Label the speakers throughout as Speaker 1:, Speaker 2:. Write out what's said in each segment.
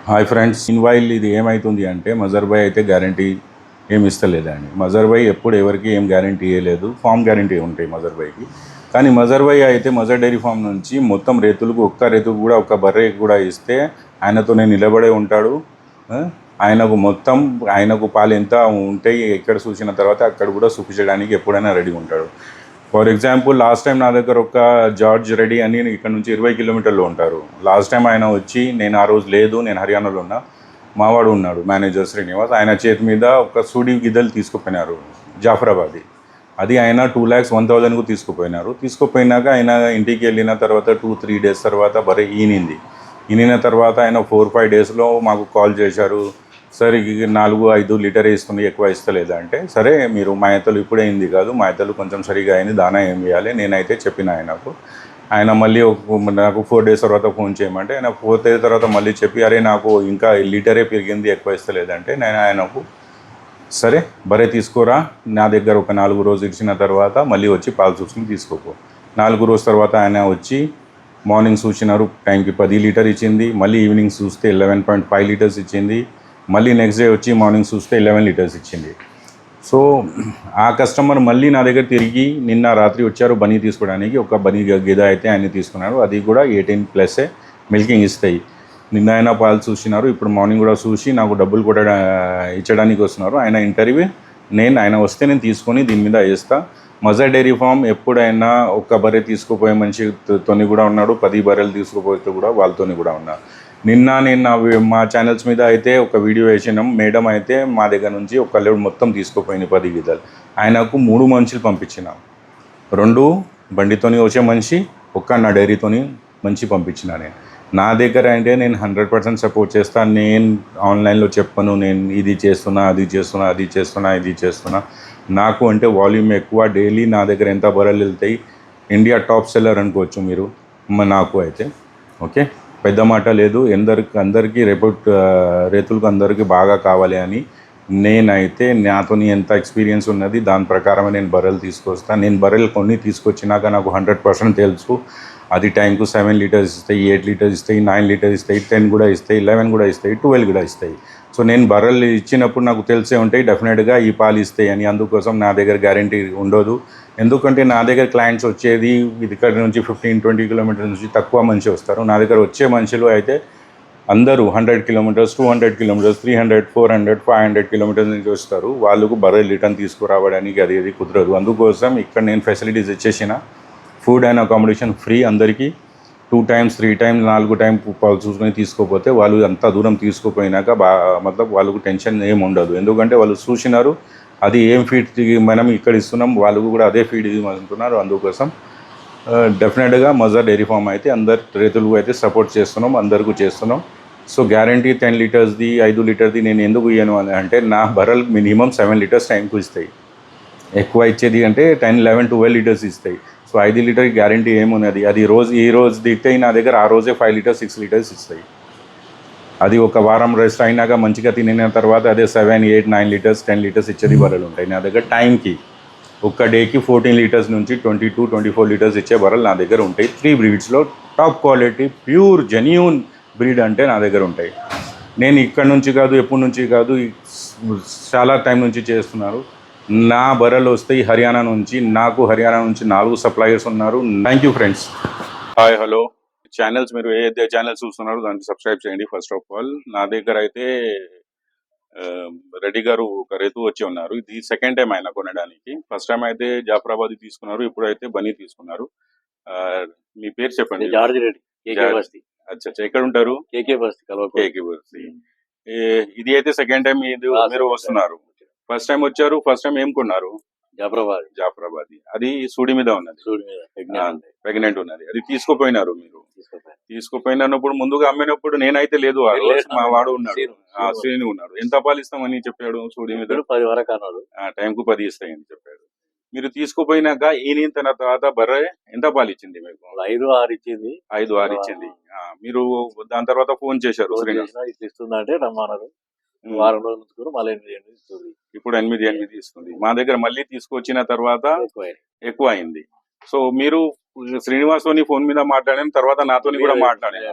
Speaker 1: Hi friends, ఇన్వైల్ ఇది ఏమవుతుంది అంటే మజర్ బాయ్ అయితే గ్యారంటీ ఏమి ఇస్తలేదండి. మజర్ బాయ్ ఎప్పుడు ఎవరికి ఏం గ్యారంటీ ఇవ్వలేదు, ఫామ్ గ్యారంటీ ఉంటాయి మజర్ బాయ్కి. కానీ మజర్ బాయ్ అయితే మజర్ డైరీ ఫామ్ నుంచి మొత్తం రైతులకు ఒక్క రైతుకు కూడా ఒక్క బర్రె కూడా ఇస్తే ఆయనతోనే నిలబడే ఉంటాడు. ఆయనకు మొత్తం ఆయనకు పాలు ఎంత ఉంటాయి ఎక్కడ చూసిన తర్వాత అక్కడ కూడా చూపించడానికి ఎప్పుడైనా రెడీ ఉంటాడు. ఫర్ ఎగ్జాంపుల్ లాస్ట్ టైం నా దగ్గర ఒక జార్జ్ రెడ్డి అని ఇక్కడ నుంచి 20 కిలోమీటర్లు ఉంటారు. లాస్ట్ టైం ఆయన వచ్చి, నేను ఆ రోజు లేదు, నేను హర్యానాలో ఉన్నా, మావాడు ఉన్నాడు మేనేజర్ శ్రీనివాస్, ఆయన చేతి మీద ఒక సూడి గిద్దలు తీసుకుపోయినారు జాఫరాబాద్. అది ఆయన 2,01,000కు తీసుకుపోయినారు. తీసుకుపోయినాక ఆయన ఇంటికి వెళ్ళిన తర్వాత 2-3 డేస్ తర్వాత ఈనిన తర్వాత ఆయన 4-5 డేస్లో మాకు కాల్ చేశారు. సరే 4-5 లీటర్ ఇస్తుంది, ఎక్కువ ఇస్తలేదు అంటే, సరే మీరు మా ఎత్తలు ఇప్పుడే అయింది కాదు, మా ఎత్తలు కొంచెం సరిగా అయింది, దానా ఏం వేయాలి నేనైతే చెప్పిన ఆయనకు. ఆయన మళ్ళీ నాకు 4 డేస్ తర్వాత ఫోన్ చేయమంటే, ఆయన 4 డేస్ తర్వాత మళ్ళీ చెప్పి, అరే నాకు ఇంకా లీటరే పెరిగింది, ఎక్కువ ఇస్తలేదంటే, నేను ఆయనకు సరే బరే తీసుకోరా, నా దగ్గర ఒక 4 రోజులు ఇచ్చిన తర్వాత మళ్ళీ వచ్చి పాలు చూసుకుని తీసుకోపో. 4 రోజుల తర్వాత ఆయన వచ్చి మార్నింగ్ చూసినారు, టైంకి 10 లీటర్ ఇచ్చింది. మళ్ళీ ఈవినింగ్ చూస్తే 11.5 లీటర్స్ ఇచ్చింది. మళ్ళీ నెక్స్ట్ డే వచ్చి మార్నింగ్ చూస్తే 11 లీటర్స్ ఇచ్చింది. సో ఆ కస్టమర్ మళ్ళీ నా దగ్గర తిరిగి నిన్న రాత్రి వచ్చారు బనీ తీసుకోవడానికి. ఒక బనీ గేదె అయితే ఆయన తీసుకున్నారు, అది కూడా 18+ మిల్కింగ్ ఇస్తాయి. నిన్న ఆయన పాలు చూసినారు, ఇప్పుడు మార్నింగ్ కూడా చూసి నాకు డబ్బులు కూడా ఇచ్చడానికి వస్తున్నారు. ఆయన ఇంటర్వ్యూ ఆయన వస్తే నేను తీసుకొని దీని మీద వేస్తా. మజర్ డైరీ ఫామ్ ఎప్పుడైనా ఒక్క బర్రె తీసుకుపోయే మనిషితోని కూడా ఉన్నాడు, 10 బర్రెలు తీసుకుపోతే కూడా వాళ్ళతోని కూడా ఉన్నా. నిన్న నేను మా ఛానల్స్ మీద అయితే ఒక వీడియో వేసినాం. మేడం అయితే మా దగ్గర నుంచి ఒక లోడ్ మొత్తం తీసుకుపోయింది 10 గిద్దలు. ఆయనకు 3 మనుషులు పంపించిన, 2 బండితోని వచ్చే మనిషి, ఒక్క నా డైరీతోని మనిషి పంపించిన. నా దగ్గర అంటే నేను 100% సపోర్ట్ చేస్తాను. నేను ఆన్లైన్లో చెప్పను, నేను ఇది చేస్తున్నా, ఇది చేస్తున్నా. నాకు అంటే వాల్యూమ్ ఎక్కువ, డైలీ నా దగ్గర ఎంత బర్రెలు వెళ్తాయి, ఇండియా టాప్ సెల్లర్ అనుకోవచ్చు మీరు. నాకు అయితే ఓకే, పెద్ద మాట లేదు. అందరికీ రైతులకు అందరికీ బాగా కావాలి అని నేనైతే నాతో ఎంత ఎక్స్పీరియన్స్ ఉన్నది దాని ప్రకారమే నేను బర్రెలు తీసుకొస్తాను. నేను బర్రెలు కొన్ని తీసుకొచ్చినాక నాకు 100% తెలుసు అది టైంకు 7 లీటర్స్ ఇస్తాయి, 8 లీటర్స్ ఇస్తాయి, 9 లీటర్స్ ఇస్తాయి, 10 కూడా ఇస్తాయి, 11 కూడా ఇస్తాయి, 12 కూడా ఇస్తాయి. సో నేను బర్రెలు ఇచ్చినప్పుడు నాకు తెలిసే ఉంటాయి డెఫినెట్గా ఈ పాలు ఇస్తాయి అని. అందుకోసం నా దగ్గర గ్యారంటీ ఉండదు. ఎందుకంటే నా దగ్గర క్లయింట్స్ వచ్చేది ఇక్కడ నుంచి 15-20 కిలోమీటర్స్ నుంచి తక్కువ మనిషి వస్తారు. నా దగ్గర వచ్చే మనుషులు అయితే అందరూ 100 కిలోమీటర్స్, 200 కిలోమీటర్స్, 300, 400, 500 కిలోమీటర్స్ నుంచి వస్తారు. వాళ్ళకు బర్రెలు రిటర్న్ తీసుకురావడానికి అది కుదరదు. అందుకోసం ఇక్కడ నేను ఫెసిలిటీస్ ఇచ్చేసిన, ఫుడ్ అండ్ అకామిడేషన్ ఫ్రీ అందరికీ. 2 times 3 times 4 times పాలు చూసుకొని తీసుకోపోతే వాళ్ళు అంత దూరం తీసుకుపోయినాక వాళ్ళకు టెన్షన్ ఏమి ఉండదు. ఎందుకంటే వాళ్ళు చూసినారు అది ఏం ఫీడ్ మనం ఇక్కడ ఇస్తున్నాం, వాళ్ళకు కూడా అదే ఫీడ్ ఇవ్వమంటున్నారు. అందుకోసం డెఫినెట్గా మజర్ డైరీ ఫామ్ అయితే అందరు రైతులకు అయితే సపోర్ట్ చేస్తున్నాం, అందరికీ చేస్తున్నాం. సో గ్యారంటీ 10 లీటర్స్ది 5 లీటర్ది నేను ఎందుకు ఇయ్యను అని అంటే, నా బర్రెలు మినిమం 7 లీటర్స్ టైంకు ఇస్తాయి. ఎక్కువ ఇచ్చేది అంటే 10, 11, 12 లీటర్స్ ఇస్తాయి. సో 5 లీటర్ గ్యారంటీ ఏమున్నది, అది ఈ రోజు దిగితే నా దగ్గర ఆ రోజే 5 లీటర్స్ 6 లీటర్స్ ఇస్తాయి. అది ఒక వారం రెస్ట్ అయినాక మంచిగా తినిన తర్వాత అదే 7, 8, 9 లీటర్స్ 10 లీటర్స్ ఇచ్చేది బర్రెలు ఉంటాయి నా దగ్గర. టైంకి ఒక్క డేకి 14 లీటర్స్ నుంచి 22-24 లీటర్స్ ఇచ్చే బర్రెలు నా దగ్గర ఉంటాయి. 3 బ్రీడ్స్లో top quality pure genuine breed అంటే నా దగ్గర ఉంటాయి. నేను ఇక్కడ నుంచి కాదు, ఎప్పటి నుంచి కాదు, చాలా టైం నుంచి చేస్తున్నారు. నా బర్రెలు వస్తాయి హర్యానా నుంచి. నాకు హర్యానా నుంచి 4 సప్లయర్స్ ఉన్నారు. Thank you friends. Hi, hello channels, మీరు ఏదైతే ఛానల్స్ చూస్తున్నారో దాన్ని సబ్స్క్రైబ్ చేయండి. ఫస్ట్ ఆఫ్ ఆల్ నా దగ్గర అయితే రెడ్డి గారు ఒక రైతు వచ్చి ఉన్నారు. ఇది సెకండ్ టైం ఆయన కొనడానికి. ఫస్ట్ టైం అయితే జాఫరాబాద్ తీసుకున్నారు, ఇప్పుడైతే బనీ తీసుకున్నారు. మీ పేరు చెప్పండి.
Speaker 2: జార్జ్ రెడ్డి,
Speaker 1: అచ్చా, ఎక్కడ ఉంటారు?
Speaker 2: కేకే బస్తీ.
Speaker 1: ఇది అయితే సెకండ్ టైం మీరు వస్తున్నారు. ఫస్ట్ టైం వచ్చారు, ఫస్ట్ టైం ఏం కొన్నారు? జాఫరాబాద్. అది సూడి మీద ఉన్నది, ప్రెగ్నెంట్ ఉన్నది. అది తీసుకుపోయినారు మీరు. తీసుకుపోయినప్పుడు ముందుగా అమ్మినప్పుడు నేనైతే లేదు, మా వాడు ఉన్నాడు, శ్రీని ఉన్నాడు. ఎంత పాలు ఇస్తామని చెప్పాడు? సూడి మీద
Speaker 2: 10 వరకు అన్నాడు.
Speaker 1: టైంకు 10 ఇస్తాయని చెప్పాడు. మీరు తీసుకుపోయినాక ఈయన తర్వాత బర్రె ఎంత పాలు ఇచ్చింది మీకు?
Speaker 2: 5-6 ఇచ్చింది.
Speaker 1: 5-6 ఇచ్చింది. మీరు దాని తర్వాత ఫోన్ చేశారు,
Speaker 2: ఇస్తుందంటే రమ్మన్నారు. వారం రోజులు ఉంచుకుని మళ్ళీ 8 ఇస్తుంది.
Speaker 1: ఇప్పుడు 8 ఇస్తుంది. మా దగ్గర మళ్ళీ తీసుకొచ్చిన తర్వాత ఎక్కువ అయింది. సో మీరు శ్రీనివాస్తోని ఫోన్ మీద మాట్లాడాను, తర్వాత నాతోని కూడా మాట్లాడాను.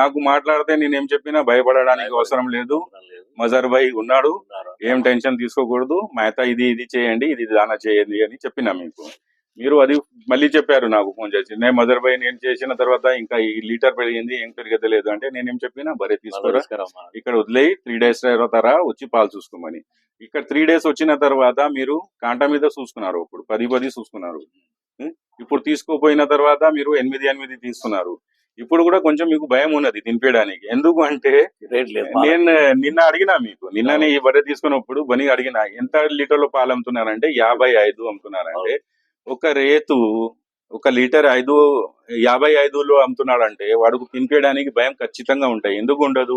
Speaker 1: నాకు మాట్లాడితే నేనేం చెప్పినా భయపడడానికి అవసరం లేదు. మజర్ భాయ్ ఉన్నాడు, ఏం టెన్షన్ తీసుకోకూడదు, మేత ఇది చేయండి, ఇది దానా చేయండి అని చెప్పినా మీకు. మీరు అది మళ్ళీ చెప్పారు నాకు ఫోన్ చేసి, నేను మజర్ భాయ్ నేను చేసిన తర్వాత ఇంకా ఈ లీటర్ పెరిగింది, ఏం పెరగలేదు అంటే నేనేం చెప్పినా బరే తీసుకోరా, ఇక్కడ వదిలేయి 3 days తర్వాత వచ్చి పాలు చూసుకోమని. ఇక్కడ 3 days వచ్చిన తర్వాత మీరు కాంట మీద చూసుకున్నారు, ఇప్పుడు 10 చూసుకున్నారు. ఇప్పుడు తీసుకోపోయిన తర్వాత మీరు 8 తీసుకున్నారు. ఇప్పుడు కూడా కొంచెం మీకు భయం ఉన్నది తినిపించడానికి. ఎందుకు అంటే నేను నిన్న అడిగినా మీకు, నిన్ననే ఈ బర్రె తీసుకున్నప్పుడు బని అడిగినా ఎంత లీటర్లు పాలు అమ్ముతున్నారంటే 55 అమ్ముతున్నారంటే, ఒక రేతు 1 లీటర్ 55లో అమ్ముతున్నాడంటే వాడికి తినిపించడానికి భయం ఖచ్చితంగా ఉంటాయి. ఎందుకు ఉండదు?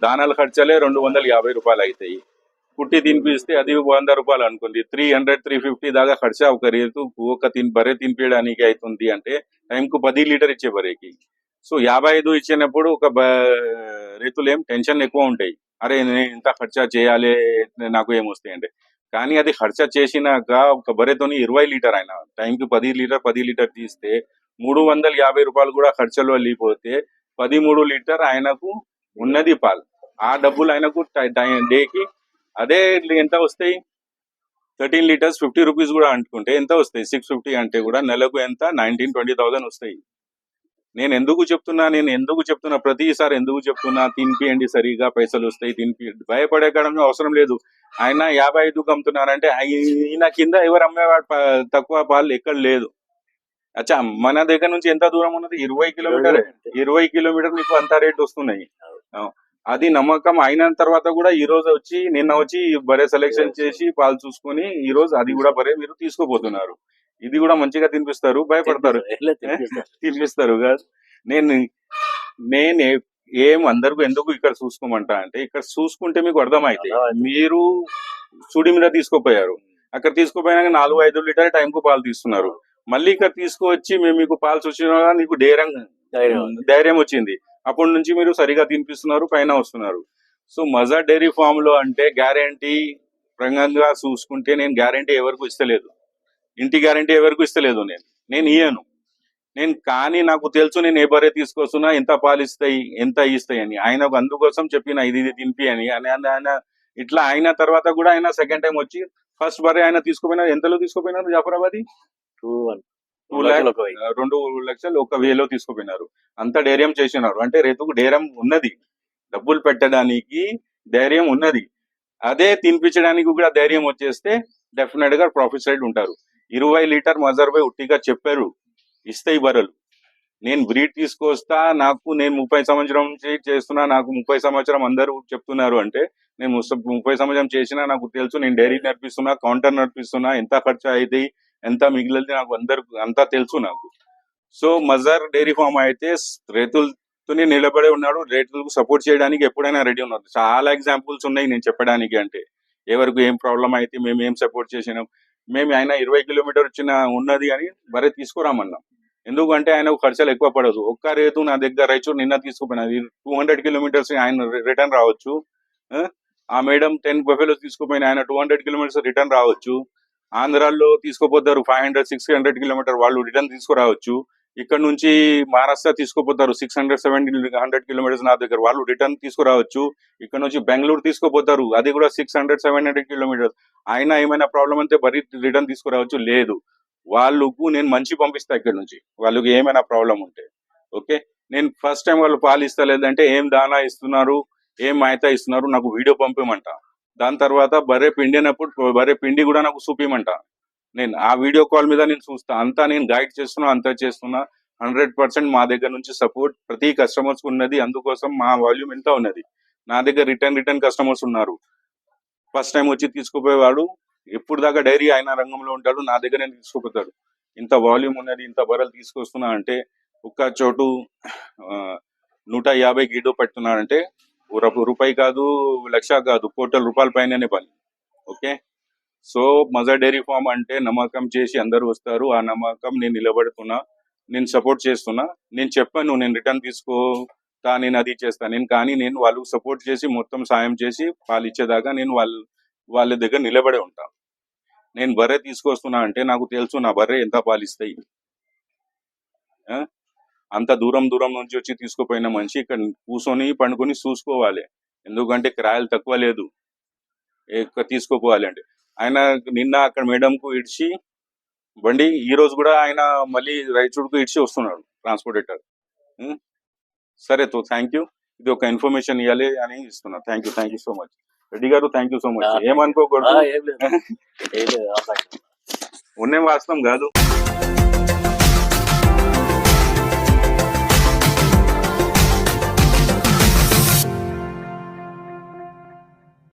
Speaker 1: దానాల ఖర్చలే 250 రూపాయలు అవుతాయి. కుట్టి తినిపిస్తే అది 100 రూపాయలు అనుకుంది, 300-350 దాకా ఖర్చు ఒక రేతు బర్రె తినిపించడానికి అవుతుంది అంటే టైంకు 10 లీటర్ ఇచ్చే బర్రెకి. సో 55 ఇచ్చినప్పుడు ఒక రైతులు ఏం టెన్షన్ ఎక్కువ ఉంటాయి, అరే నేను ఇంత ఖర్చా చేయాలి నాకు ఏమొస్తాయి అంటే. కానీ అది ఖర్చా చేసినాక ఒక బర్రెతోని 20 లీటర్ అయినా టైంకి 10 లీటర్ తీస్తే 350 రూపాయలు కూడా ఖర్చులో వెళ్ళిపోతే 13 లీటర్ ఆయనకు ఉన్నది పాలు. ఆ డబ్బులు ఆయనకు డేకి అదే ఎంత వస్తాయి? 13 లీటర్స్ 50 రూపీస్ కూడా అనుకుంటే ఎంత వస్తాయి? 650 అంటే కూడా నెలకు ఎంత 19-20,000 వస్తాయి. నేను ఎందుకు చెప్తున్నా ప్రతిసారి ఎందుకు చెప్తున్నా, తినిపియండి సరిగా పైసలు వస్తాయి, భయపడేయడం అవసరం లేదు. ఆయన 55 అమ్ముతున్నారంటే ఈయన కింద ఎవరు అమ్మేవాడు తక్కువ పాలు ఎక్కడ లేదు. అచ్చా, మన దగ్గర నుంచి ఎంత దూరం ఉన్నది? 20 కిలోమీటర్ మీకు అంత రేట్ వస్తున్నాయి. అది నమ్మకం అయిన తర్వాత కూడా ఈ రోజు నిన్న వచ్చి బరే సెలెక్షన్ చేసి పాలు చూసుకొని ఈ రోజు అది కూడా బరే మీరు తీసుకోపోతున్నారు. ఇది కూడా మంచిగా తినిపిస్తారు, భయపడతారు తినిపిస్తారు కదా. నేను ఏం అందరికి ఎందుకు ఇక్కడ చూసుకోమంటా అంటే, ఇక్కడ చూసుకుంటే మీకు అర్థమైతే మీరు సుడి మీద తీసుకోపోయారు, అక్కడ తీసుకోపోయినాక 4-5 లీటర్ టైంకు పాలు తీస్తున్నారు. మళ్ళీ ఇక్కడ తీసుకువచ్చి మేము మీకు పాలు చూసినా నీకు ధైర్యం వచ్చింది, అప్పటి నుంచి మీరు సరిగా తినిపిస్తున్నారు, పైన వస్తున్నారు. సో మజర్ డైరీ ఫామ్ లో అంటే గ్యారంటీ పరంగా చూసుకుంటే నేను గ్యారంటీ ఎవరికి ఇస్తలేదు, ఇంటి గ్యారంటీ ఎవరికి ఇస్తలేదు, నేను ఇయ్యను. కానీ నాకు తెలుసు నేను ఏ బర్రె తీసుకొస్తున్నా, ఎంత పాలు ఇస్తాయి, ఎంత ఇస్తాయి అని. ఆయనకు అందుకోసం చెప్పిన ఇది తినిపి అని. ఆయన ఇట్లా అయిన తర్వాత కూడా ఆయన సెకండ్ టైం వచ్చి ఫస్ట్ బర్రె ఆయన తీసుకుపోయినారు. ఎంతలో తీసుకుపోయినారు జాఫరాబాద్? 2,00,000 తీసుకుపోయినారు. అంత ధైర్యం చేసినారు అంటే రైతుకు ధైర్యం ఉన్నది, డబ్బులు పెట్టడానికి ధైర్యం ఉన్నది. అదే తినిపించడానికి కూడా ధైర్యం వచ్చేస్తే డెఫినెట్ గా ప్రాఫిట్ సైడ్ ఉంటారు. 20 లీటర్ మజర్ భాయ్ ఉట్టిగా చెప్పారు, ఇస్తాయి బర్రెలు. నేను బ్రీడ్ తీసుకొస్తా, నేను 30 సంవత్సరం నుంచి చేస్తున్నా, నాకు 30 సంవత్సరం అందరూ చెప్తున్నారు అంటే నేను 30 సంవత్సరం చేసినా నాకు తెలుసు. నేను డైరీ నడిపిస్తున్నా, కౌంటర్ నడిపిస్తున్నా, ఎంత ఖర్చు అయితే ఎంత మిగిలింది నాకు అంతా తెలుసు నాకు. సో మజర్ డైరీ ఫామ్ అయితే రైతులతోనే నిలబడి ఉన్నాడు, రైతులకు సపోర్ట్ చేయడానికి ఎప్పుడైనా రెడీ ఉన్నారు. చాలా ఎగ్జాంపుల్స్ ఉన్నాయి నేను చెప్పడానికి. అంటే ఎవరికి ఏం ప్రాబ్లం అయితే మేము ఏం సపోర్ట్ చేసినాం. మేము ఆయన 20 కిలోమీటర్ ఉన్నది అని బరే తీసుకురామన్నాం. ఎందుకంటే ఆయనకు ఖర్చులు ఎక్కువ పడదు. ఒక్క రేతు నా దగ్గర రైచూరు నిన్న తీసుకుపోయినది 200 కిలోమీటర్స్ ఆయన రిటర్న్ రావచ్చు. ఆ మేడం 10 బఫెలో తీసుకుపోయిన ఆయన 200 కిలోమీటర్స్ రిటర్న్ రావచ్చు. ఆంధ్రాలో తీసుకుపోతారు 500-600 కిలోమీటర్, వాళ్ళు రిటర్న్ తీసుకురావచ్చు. ఇక్కడ నుంచి మహారాష్ట్ర తీసుకుపోతారు 600-700 కిలోమీటర్స్ నా దగ్గర, వాళ్ళు రిటర్న్ తీసుకురావచ్చు. ఇక్కడ నుంచి బెంగళూరు తీసుకుపోతారు, అది కూడా 600-700 కిలోమీటర్స్. అయినా ఏమైనా ప్రాబ్లం అంటే బరీ రిటర్న్ తీసుకురావచ్చు. లేదు, వాళ్ళకు నేను మంచి పంపిస్తా ఇక్కడ నుంచి, వాళ్ళకి ఏమైనా ప్రాబ్లం ఉంటే. ఓకే, నేను ఫస్ట్ టైం వాళ్ళు పాలు ఇస్తలేదంటే ఏం దానా ఇస్తున్నారు, ఏం మాయితా ఇస్తున్నారు నాకు వీడియో పంపిమంట. దాని తర్వాత బర్రె పిండినప్పుడు బర్రె పిండి కూడా నాకు చూపిమంట. నేను ఆ వీడియో కాల్ మీద నేను చూస్తా. అంతా నేను గైడ్ చేస్తున్నా, అంతా చేస్తున్నా. 100% మా దగ్గర నుంచి సపోర్ట్ ప్రతి కస్టమర్స్ ఉన్నది. అందుకోసం మా వాల్యూమ్ ఎంత ఉన్నది. నా దగ్గర రిటర్న్ కస్టమర్స్ ఉన్నారు. ఫస్ట్ టైం వచ్చి తీసుకుపోయేవాడు ఎప్పుడు దాకా డైరీ ఆయన రంగంలో ఉంటాడు, నా దగ్గర నేను తీసుకుపోతాడు. ఇంత వాల్యూమ్ ఉన్నది, ఇంత బర్రెలు తీసుకొస్తున్నా అంటే ఒక్క చోటు 150 గీడో పెడుతున్నాడంటే రూపాయి కాదు, లక్ష కాదు, కోట్ల రూపాయల పైననే పని. ఓకే, సో మజర్ డైరీ ఫామ్ అంటే నమ్మకం చేసి అందరూ వస్తారు. ఆ నమ్మకం నేను నిలబడుతున్నా, నేను సపోర్ట్ చేస్తున్నా. నేను చెప్పాను నేను రిటర్న్ తీసుకోతా, నేను అది చేస్తాను కానీ నేను వాళ్ళకు సపోర్ట్ చేసి మొత్తం సాయం చేసి పాలు ఇచ్చేదాకా నేను వాళ్ళ దగ్గర నిలబడే ఉంటా. నేను బర్రె తీసుకొస్తున్నా అంటే నాకు తెలుసు నా బర్రె ఎంత పాలు ఇస్తాయి. అంత దూరం దూరం నుంచి వచ్చి తీసుకుపోయిన మనిషి ఇక్కడ కూర్చొని పండుకొని చూసుకోవాలి. ఎందుకంటే కిరాయిలు తక్కువ లేదు తీసుకుపోవాలి అంటే. ఆయన నిన్న అక్కడ మేడంకు ఇడిచి బండి ఈ రోజు కూడా ఆయన మళ్ళీ రైచుడుకు ఇడిచి వస్తున్నాడు ట్రాన్స్పోర్టేటర్. సరే తో థ్యాంక్ యూ. ఇది ఒక ఇన్ఫర్మేషన్ ఇవ్వాలి అని ఇస్తున్నా. Thank you so much Reddy గారు. Thank you so much. ఏమనుకోకూడదు,
Speaker 2: ఏం లేదు
Speaker 1: ఉన్నే వాస్తవం కాదు.